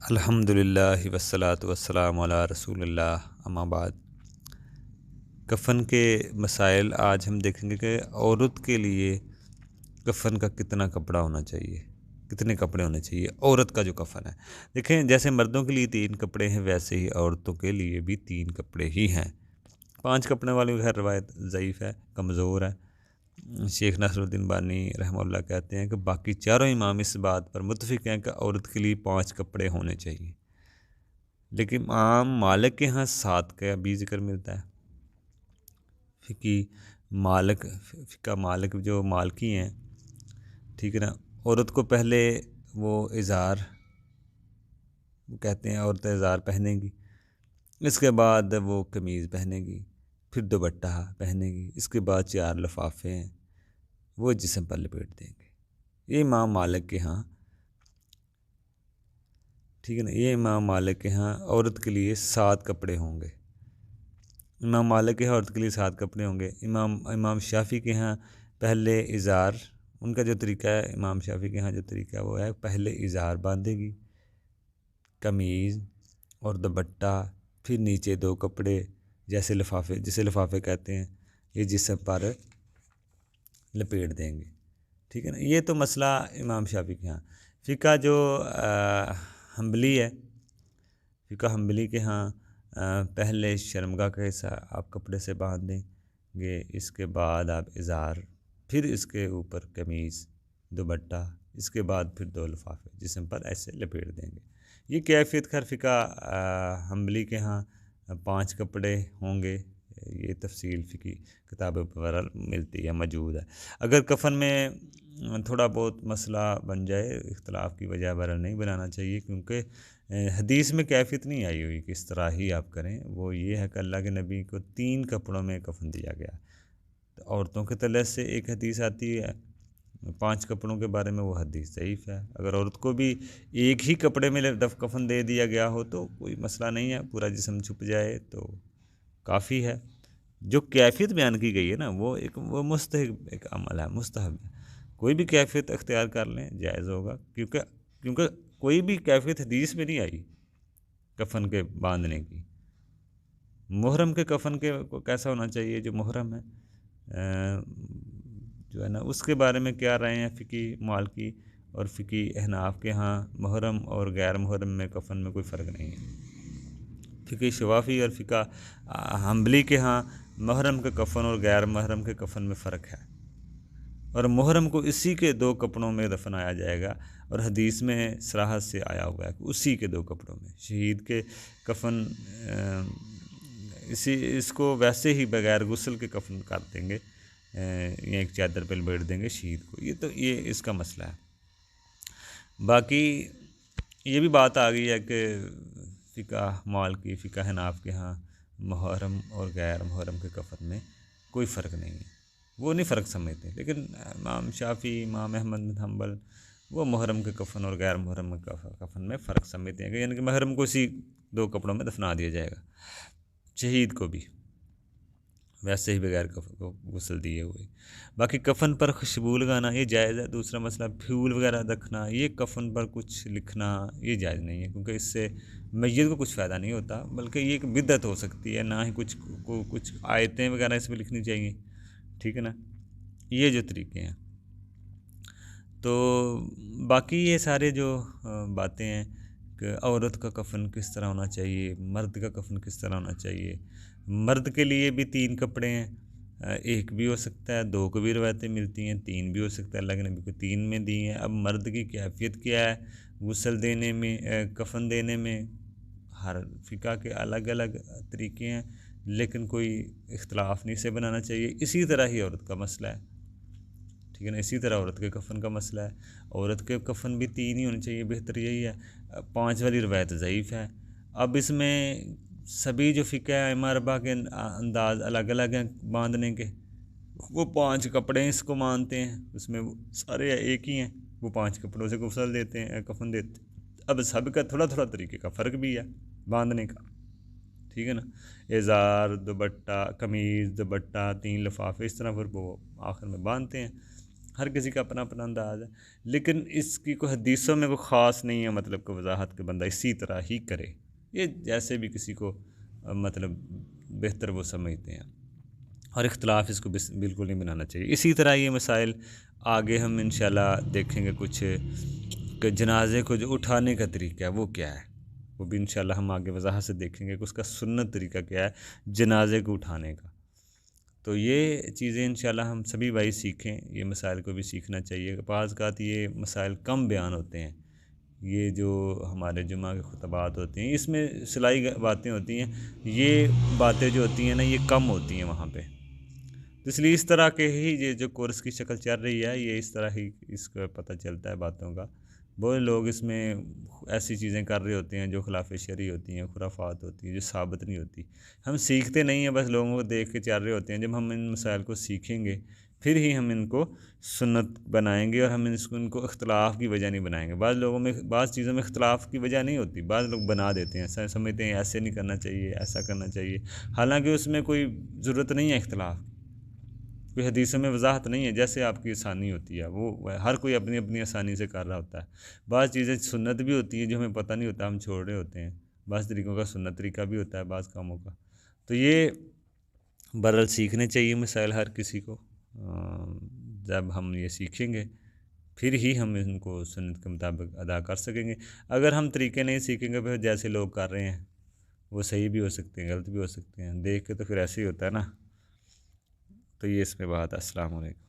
अल्हम्दुलिल्लाहि वस्सलातु वस्सलामु अला रसूलिल्लाह अम्मा बाद। कफ़न के मसाइल आज हम देखेंगे कि औरत के लिए कफ़न का कितना कपड़ा होना चाहिए, कितने कपड़े होने चाहिए औरत का जो कफ़न है। देखें, जैसे मर्दों के लिए 3 कपड़े हैं वैसे ही औरतों के लिए भी 3 कपड़े ही हैं। 5 कपड़े वाली खैर रवायत ज़ईफ़ है, कमज़ोर है। शेख नसरुद्दीन बानी रहमतुल्लाह कहते हैं कि बाकी चारों इमाम इस बात पर मुत्तफ़िक़ हैं कि औरत के लिए 5 कपड़े होने चाहिए। लेकिन इमाम मालिक के यहाँ 7 का भी ज़िक्र मिलता है। फ़िकी मालिक फ़िका मालिक जो मालकी हैं, ठीक है ना, औरत को पहले वो इज़ार कहते हैं, औरत इज़ार पहनेगी, इसके बाद वो कमीज़ पहनेगी, फिर दुपट्टा पहनेगी, इसके बाद 4 लिफ़ाफ़े हैं वो जिस्म पर लपेट देंगे। ये इमाम मालिक के यहाँ, ठीक है ना, ये इमाम मालिक के यहाँ औरत के लिए 7 कपड़े होंगे। इमाम मालिक के यहाँ औरत के लिए 7 कपड़े होंगे। इमाम इमाम शाफ़ी के यहाँ पहले इज़ार, उनका जो तरीका है, इमाम शाफ़ी के यहाँ जो तरीका है वो है पहले इज़ार बांधेगी, कमीज़ और दुपट्टा, फिर नीचे 2 कपड़े जैसे लिफ़ाफ़े, जिसे लिफ़ाफ़े कहते हैं, ये जिस्म पर लपेट देंगे। ठीक है ना, ये तो मसला इमाम शाफ़ी के यहाँ। फ़िका जो हम्बली है, फ़िका हम्बली के यहाँ पहले शर्मगा का हिस्सा आप कपड़े से बांध देंगे, इसके बाद आप इज़ार, फिर इसके ऊपर कमीज़, दुपट्टा, इसके बाद फिर 2 लिफ़ाफ़े जिस्म पर ऐसे लपेट देंगे। ये कैफ़ियत खैर फ़िका हम्बली के यहाँ 5 कपड़े होंगे। ये तफ़सील फ़िकी किताबों पर मिलती है, मौजूद है। अगर कफ़न में थोड़ा बहुत मसला बन जाए, इख्तिलाफ़ की वजह बहरहाल नहीं बनाना चाहिए, क्योंकि हदीस में कैफ़ियत नहीं आई हुई कि इस तरह ही आप करें। वो ये है कि अल्लाह के नबी को 3 कपड़ों में कफ़न दिया गया। तो औरतों के तलत से एक हदीस आती है, 5 कपड़ों के बारे में, वो हदीस ज़ईफ़ है। अगर औरत को भी एक ही कपड़े में कफ़न दे दिया गया हो तो कोई मसला नहीं है, पूरा जिस्म छुप जाए तो काफ़ी है। जो कैफ़ियत बयान की गई है ना, वो वो मुस्तहब एक अमल है, मुस्तहब है। कोई भी कैफ़ियत अख्तियार कर लें, जायज़ होगा, क्योंकि क्योंकि कोई भी कैफ़ियत हदीस में नहीं आई कफ़न के बांधने की। मुहर्रम के कफ़न के को कैसा होना चाहिए, जो मुहर्रम है जो है ना, उसके बारे में क्या राय हैं फ़िकी मालिकी और फ़िकी अहनाफ़ के यहाँ मुहर्रम और गैर मुहर्रम में कफ़न में कोई फ़र्क नहीं है। फ़िकी शवाफ़ी और फ़िका हम्बली के यहाँ मुहर्रम के कफ़न और गैर मुहर्रम के कफ़न में फ़र्क है, और मुहर्रम को इसी के 2 कपड़ों में दफनाया जाएगा, और हदीस में सराहत से आया हुआ है उसी के 2 कपड़ों में। शहीद के कफ़न इसको वैसे ही बग़ैर गुस्ल के कफ़न कर देंगे, या एक चादर पर लपेट देंगे शहीद को। ये इसका मसला है। बाकी ये भी बात आ गई है कि फ़िका मालिकी, फ़िका हनाफ़ के यहाँ मुहर्रम और गैर मुहर्रम के कफ़न में कोई फ़र्क नहीं है, वो नहीं फ़र्क समझते। लेकिन इमाम शाफ़ी, इमाम अहमद बिन हम्बल, वो मुहर्रम के कफ़न और गैर मुहर्रम के कफ़न में फ़र्क समझते हैं कि यानी कि मुहर्रम को इसी 2 कपड़ों में दफना दिया जाएगा, शहीद को भी वैसे ही बगैर गुस्ल दिए हुए। बाकी कफ़न पर खुशबू लगाना ये जायज़ है। दूसरा मसला, फ्यूल वगैरह रखना, ये कफ़न पर कुछ लिखना ये जायज़ नहीं है, क्योंकि इससे मैयत को कुछ फ़ायदा नहीं होता, बल्कि ये एक बिदअत हो सकती है। ना ही कुछ आयतें वगैरह इस पर लिखनी चाहिए, ठीक है ना। ये जो तरीके हैं, तो बाकी ये सारे जो बातें हैं कि औरत का कफ़न किस तरह होना चाहिए, मर्द का कफ़न किस तरह होना चाहिए। मर्द के लिए भी 3 कपड़े हैं, एक भी हो सकता है, 2 को भी रवायतें मिलती हैं, 3 भी हो सकता है, अल्लाह के नबी को 3 में दी हैं। अब मर्द की कैफियत क्या है गुस्ल देने में, कफ़न देने में, हर फ़िका के अलग अलग तरीके हैं, लेकिन कोई इख्तलाफ नहीं से बनाना चाहिए। इसी तरह ही औरत का मसला है, ठीक है ना, इसी तरह औरत के कफ़न का मसला है। औरत के कफ़न भी 3 ही होने चाहिए, बेहतर यही है। 5 वाली रवायत ज़ईफ़ है। अब इसमें सभी जो फ़िका है अरबा के अंदाज़ अलग अलग हैं बांधने के। वो 5 कपड़े इसको मानते हैं, उसमें वो सारे एक ही हैं, वो 5 कपड़ों से गुस्ल देते हैं, कफ़न देते हैं। अब सब का थोड़ा थोड़ा तरीके का फ़र्क भी है बांधने का, ठीक है ना। इज़ार, दुपट्टा, कमीज़, दुपट्टा, 3 लिफ़ाफ़े, इस तरह फिर वो आखिर में बांधते हैं। हर किसी का अपना अपना अंदाज़ है, लेकिन इसकी कोई हदीसों में कोई ख़ास नहीं है मतलब को वजाहत के बंदा इसी तरह ही करे, ये जैसे भी किसी को मतलब बेहतर वो समझते हैं, और इख्तलाफ इसको बिल्कुल नहीं बनाना चाहिए। इसी तरह ये मसाइल आगे हम इंशाल्लाह देखेंगे कुछ कि जनाजे को जो उठाने का तरीका है वो क्या है, वो भी इंशाल्लाह हम आगे वजाहत से देखेंगे कि उसका सुन्नत तरीका क्या है जनाजे को उठाने का। तो ये चीज़ें इंशाल्लाह हम सभी भाई सीखें, ये मसाइल को भी सीखना चाहिए। बाज़ औक़ात ये मसाइल कम बयान होते हैं, ये जो हमारे जुमा के खुतबात होते हैं इसमें सिलाई बातें होती हैं, ये बातें जो होती हैं ना ये कम होती हैं वहाँ पे। तो इसलिए इस तरह के ही ये जो कोर्स की शक्ल चल रही है, ये इस तरह ही इसका पता चलता है बातों का। बहुत लोग इसमें ऐसी चीज़ें कर रहे होते हैं जो खिलाफ शरई होती हैं, खुराफात होती हैं, जो साबित नहीं होती। हम सीखते नहीं हैं, बस लोगों को देख के चल रहे होते हैं। जब हम इन मसाइल को सीखेंगे फिर ही हम इनको सुन्नत बनाएंगे, और हम इनको इख्तलाफ की वजह नहीं बनाएंगे। बाज़ लोगों में बाज़ चीज़ों में इख्तलाफ की वजह नहीं होती, बाज़ लोग बना देते हैं, समझते हैं ऐसे नहीं करना चाहिए, ऐसा करना चाहिए, हालांकि उसमें कोई ज़रूरत नहीं है इख्तलाफ, कोई हदीसों में वजाहत नहीं है। जैसे आपकी आसानी होती है वो हर कोई अपनी अपनी आसानी से कर रहा होता है। बाज़ चीज़ें सुन्नत भी होती हैं जो हमें पता नहीं होता, हम छोड़ रहे होते हैं। बाज़ तरीक़ों का सुन्नत तरीका भी होता है बाज़ कामों का। तो ये बहरहाल सीखने चाहिए मसाइल हर किसी को। जब हम ये सीखेंगे फिर ही हम इनको सुन्नत के मुताबिक अदा कर सकेंगे। अगर हम तरीके नहीं सीखेंगे फिर जैसे लोग कर रहे हैं वो सही भी हो सकते हैं, गलत भी हो सकते हैं, देख के तो फिर ऐसे ही होता है ना। तो ये इसमें बात है। अस्सलाम वालेकुम।